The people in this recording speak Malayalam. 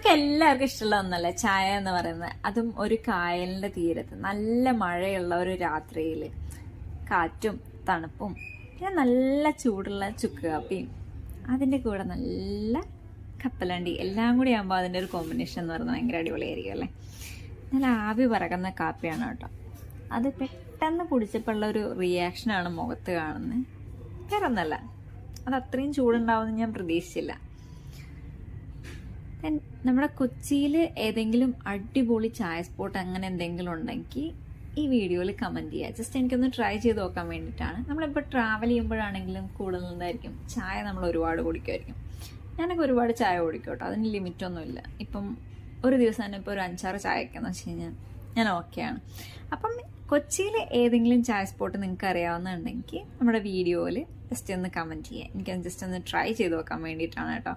നമുക്ക് എല്ലാവർക്കും ഇഷ്ടമുള്ള ഒന്നല്ലേ ചായ എന്ന് പറയുന്നത്. അതും ഒരു കായലിന്റെ തീരത്ത് നല്ല മഴയുള്ള ഒരു രാത്രിയിൽ കാറ്റും തണുപ്പും പിന്നെ നല്ല ചൂടുള്ള ചുക്ക് കാപ്പിയും അതിൻ്റെ കൂടെ നല്ല കപ്പലണ്ടി എല്ലാം കൂടി ആകുമ്പോൾ അതിൻ്റെ ഒരു കോമ്പിനേഷൻ എന്ന് പറയുന്നത് ഭയങ്കര അടിപൊളിയായിരിക്കും അല്ലേ. നല്ല ആവി പറക്കുന്ന കാപ്പിയാണ് കേട്ടോ. അത് പെട്ടെന്ന് കുടിച്ചപ്പോഴുള്ള ഒരു റിയാക്ഷനാണ് മുഖത്ത് കാണുന്നത്. വേറെ ഒന്നല്ല, അത് അത്രയും ചൂടുണ്ടാവുമെന്ന് ഞാൻ പ്രതീക്ഷിച്ചില്ല. നമ്മുടെ കൊച്ചിയിൽ ഏതെങ്കിലും അടിപൊളി ചായ സ്പോട്ട് അങ്ങനെ എന്തെങ്കിലും ഉണ്ടെങ്കിൽ ഈ വീഡിയോയിൽ കമൻറ്റ് ചെയ്യുക. ജസ്റ്റ് എനിക്കൊന്ന് ട്രൈ ചെയ്ത് നോക്കാൻ വേണ്ടിയിട്ടാണ്. നമ്മളിപ്പോൾ ട്രാവൽ ചെയ്യുമ്പോഴാണെങ്കിലും കൂടുതലുണ്ടായിരിക്കും ചായ നമ്മൾ ഒരുപാട് കുടിക്കുമായിരിക്കും. ഞാനൊക്കെ ഒരുപാട് ചായ കുടിക്കും കേട്ടോ, അതിന് ലിമിറ്റൊന്നുമില്ല. ഇപ്പം ഒരു ദിവസം തന്നെ ഇപ്പോൾ ഒരു 5-6 ചായക്കെന്ന് വെച്ച് കഴിഞ്ഞാൽ ഞാൻ ഓക്കെയാണ്. അപ്പം കൊച്ചിയിൽ ഏതെങ്കിലും ചായ സ്പോട്ട് നിങ്ങൾക്ക് അറിയാവുന്നുണ്ടെങ്കിൽ നമ്മുടെ വീഡിയോയിൽ ജസ്റ്റ് ഒന്ന് കമൻറ്റ് ചെയ്യുക. എനിക്കത് ജസ്റ്റ് ഒന്ന് ട്രൈ ചെയ്ത് നോക്കാൻ വേണ്ടിയിട്ടാണ് കേട്ടോ.